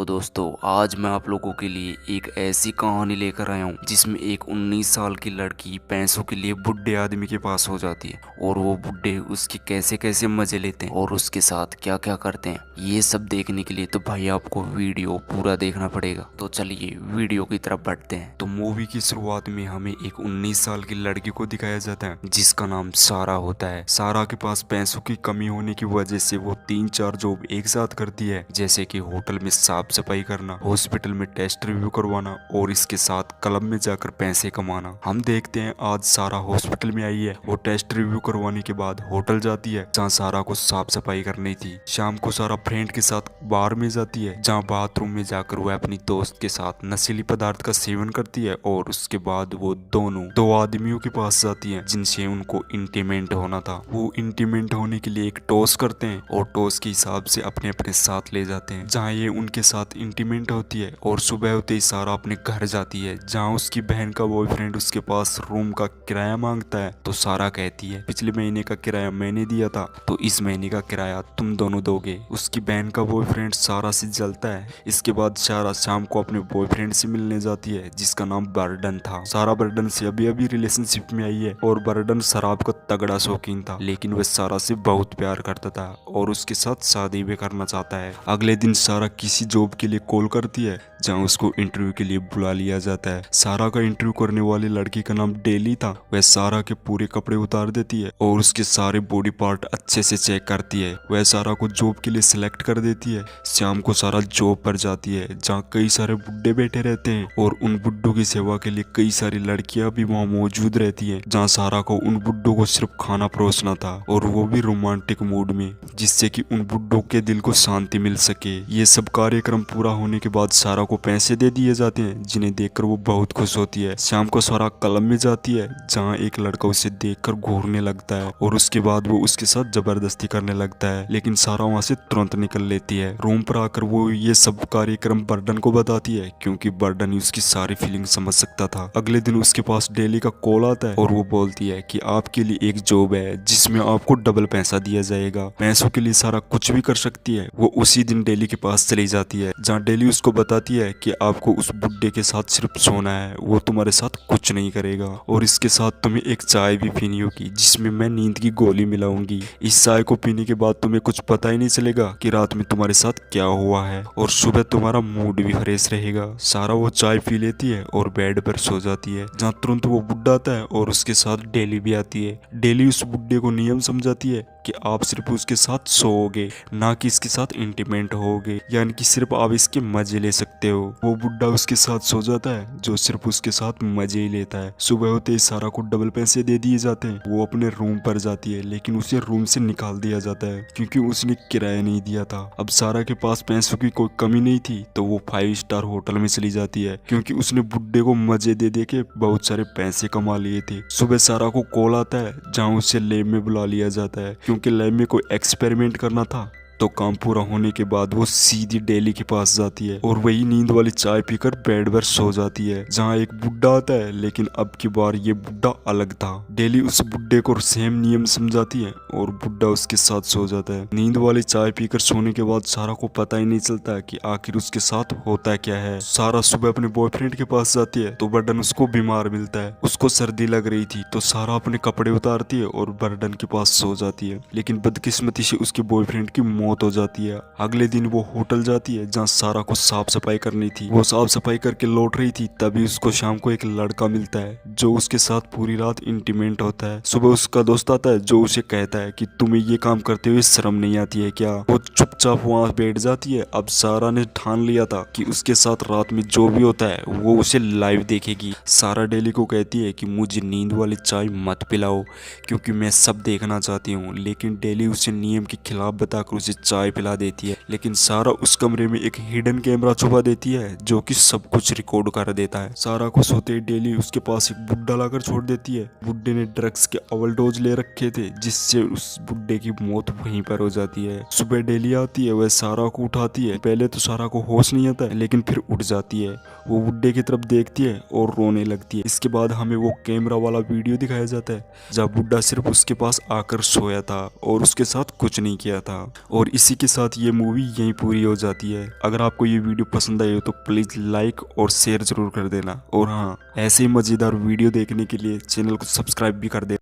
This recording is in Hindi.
तो दोस्तों आज मैं आप लोगों के लिए एक ऐसी कहानी लेकर आया हूँ जिसमें एक 19 साल की लड़की पैसों के लिए बुढ़े आदमी के पास हो जाती है और वो बुढ़े उसके कैसे कैसे मजे लेते हैं और उसके साथ क्या क्या करते हैं। ये सब देखने के लिए तो भाई आपको वीडियो पूरा देखना पड़ेगा। तो चलिए वीडियो की तरफ बढ़ते हैं। तो मूवी की शुरुआत में हमें एक 19 साल की लड़की को दिखाया जाता है जिसका नाम सारा होता है। सारा के पास पैसों की कमी होने की वजह से वो 3-4 जॉब एक साथ करती है, जैसे कि होटल में साफ सफाई करना, हॉस्पिटल में टेस्ट रिव्यू करवाना और इसके साथ क्लब में जाकर पैसे कमाना। हम देखते हैं आज सारा हॉस्पिटल में आई है। वो टेस्ट रिव्यू करवाने के बाद होटल जाती है जहाँ सारा को साफ सफाई करनी थी। शाम को सारा फ्रेंड के साथ बार में जाती है जहाँ बाथरूम में जाकर वह अपनी दोस्त के साथ नशीली पदार्थ का सेवन करती है और उसके बाद वो दोनों दो आदमियों के पास जाती है जिनसे उनको इंटीमेंट होना था। वो इंटीमेंट होने के लिए एक टॉस करते हैं और टॉस के हिसाब से अपने अपने साथ ले जाते हैं जहाँ ये उनके साथ इंटीमेंट होती है। और सुबह होते ही सारा अपने घर जाती है जहाँ उसकी बहन का बॉयफ्रेंड उसके पास रूम का किराया मांगता है। तो सारा कहती है पिछले महीने का किराया मैंने दिया था तो इस महीने का किराया तुम दोनों दोगे। उसकी बहन का बॉयफ्रेंड सारा से जलता है। इसके बाद सारा शाम को अपने बॉयफ्रेंड से मिलने जाती है जिसका नाम बर्डन था। सारा बर्डन से अभी अभी रिलेशनशिप में आई है और बर्डन शराब का तगड़ा शौकीन था, लेकिन वह सारा से बहुत प्यार करता था और उसके साथ शादी भी करना चाहता है। अगले दिन सारा किसी जॉब के लिए कॉल करती है जहाँ उसको इंटरव्यू के लिए बुला लिया जाता है। सारा का इंटरव्यू करने वाली लड़की का नाम डेली था। वह सारा के पूरे कपड़े उतार देती है और उसके सारे बॉडी पार्ट अच्छे से चेक करती है। वह सारा को जॉब के लिए सिलेक्ट कर देती है। शाम को सारा जॉब पर जाती है जहाँ कई सारे बुड्ढे बैठे रहते हैं और उन बुड्ढों की सेवा के लिए कई सारी लड़कियां भी वहाँ मौजूद रहती है जहाँ सारा को उन बुड्ढों को सिर्फ खाना परोसना था और वो भी रोमांटिक मूड में, जिससे कि उन बुड्ढों के दिल को शांति मिल सके। ये सब कार्यक्रम पूरा होने के बाद सारा को पैसे दे दिए जाते हैं जिन्हें देखकर वो बहुत खुश होती है। शाम को सारा क्लब में जाती है जहाँ एक लड़का उसे देखकर घूरने लगता है और उसके बाद वो उसके साथ जबरदस्ती करने लगता है, लेकिन सारा वहाँ से तुरंत निकल लेती है। रूम पर आकर वो ये सब कार्यक्रम बर्डन को बताती है क्योंकि बर्डन ही उसकी सारी फीलिंग समझ सकता था। अगले दिन उसके पास डेली का कॉल आता है और वो बोलती है कि आपके लिए एक जॉब है जिसमें आपको डबल पैसा दिया जाएगा। पैसों के लिए सारा कुछ भी कर सकती है। वो उसी दिन डेली के पास चली जाती है जहाँ डेली उसको बताती है कि आपको उस बुड्ढे के साथ सिर्फ सोना है, वो तुम्हारे साथ कुछ नहीं करेगा और इसके साथ तुम्हें एक चाय भी पीनी होगी जिसमें मैं नींद की गोली मिलाऊंगी। इस चाय को पीने के बाद तुम्हें कुछ पता ही नहीं चलेगा कि रात में तुम्हारे साथ क्या हुआ है और सुबह तुम्हारा मूड भी फ्रेश रहेगा। सारा वो चाय पी लेती है और बेड पर सो जाती है जहाँ तुरंत वो बुड्ढा आता है और उसके साथ डेली भी आती है। डेली उस बुड्ढे को नियम समझाती है कि आप सिर्फ उसके साथ सोओगे, ना कि इसके साथ इंटीमेंट होगे, यानी कि सिर्फ आप इसके मजे ले सकते हो। वो बुड्ढा उसके साथ सो जाता है जो सिर्फ उसके साथ मजे ही लेता है। सुबह होते ही सारा को डबल पैसे दे दिए जाते हैं। वो अपने रूम पर जाती है लेकिन उसे रूम से निकाल दिया जाता है क्योंकि उसने किराया नहीं दिया था। अब सारा के पास पैसों की कोई कमी नहीं थी तो वो 5 स्टार होटल में चली जाती है क्योंकि उसने बुड्ढे को मजे दे दे के बहुत सारे पैसे कमा लिए थे। सुबह सारा को कॉल आता है जहाँ उसे लैब में बुला लिया जाता है क्योंकि लैब में कोई एक्सपेरिमेंट करना था। तो काम पूरा होने के बाद वो सीधी डेली के पास जाती है और वही नींद वाली चाय पीकर बेड पर सो जाती है जहाँ एक बुड्ढा आता है, लेकिन अब की बार ये बुड्ढा अलग था। डेली उस बुड्ढे को सेम नियम समझाती है और बुड्ढा उसके साथ सो जाता है। नींद वाली चाय पीकर सोने के बाद सारा को पता ही नहीं चलता कि आखिर उसके साथ होता क्या है। सारा सुबह अपने बॉयफ्रेंड के पास जाती है तो बर्डन उसको बीमार मिलता है। उसको सर्दी लग रही थी तो सारा अपने कपड़े उतारती है और बर्डन के पास सो जाती है, लेकिन बदकिस्मती से उसके बॉयफ्रेंड की मौत हो जाती है। अगले दिन वो होटल जाती है जहाँ सारा को साफ सफाई करनी थी। वो साफ सफाई करके लौट रही थी तभी उसको शाम को एक लड़का मिलता है जो उसके साथ पूरी रात इंटीमेंट होता है। सुबह उसका दोस्त आता है जो उसे कहता है कि तुम्हें ये काम करते हुए शर्म नहीं आती है क्या। वो चुपचाप वहाँ बैठ जाती है। अब सारा ने ठान लिया था कि उसके साथ रात में जो भी होता है वो उसे लाइव देखेगी। सारा डेली को कहती है कि मुझे नींद वाली चाय मत पिलाओ क्योंकि मैं सब देखना चाहती हूँ, लेकिन डेली उसे नियम के खिलाफ बताकर उसे चाय पिला देती है। लेकिन सारा उस कमरे में एक हिडन कैमरा छुपा देती है जो कि सब कुछ रिकॉर्ड कर देता है। सारा को सोते ही डेली उसके पास एक बुड्ढा लाकर छोड़ देती है। बुड्ढे ने ड्रग्स के ओवरडोज ले रखे थे जिससे उस बुड्ढे की मौत वहीं पर हो जाती है। सुबह डेली आती है, वह सारा को उठाती है। पहले तो सारा को होश नहीं आता है लेकिन फिर उठ जाती है। वो बुड्ढे की तरफ देखती है और रोने लगती है। इसके बाद हमें वो कैमरा वाला वीडियो दिखाया जाता है जहाँ बुड्ढा सिर्फ उसके पास आकर सोया था और उसके साथ कुछ नहीं किया था और और इसी के साथ ये मूवी यहीं पूरी हो जाती है। अगर आपको ये वीडियो पसंद आई हो तो प्लीज़ लाइक और शेयर जरूर कर देना। और हाँ, ऐसे ही मज़ेदार वीडियो देखने के लिए चैनल को सब्सक्राइब भी कर देना।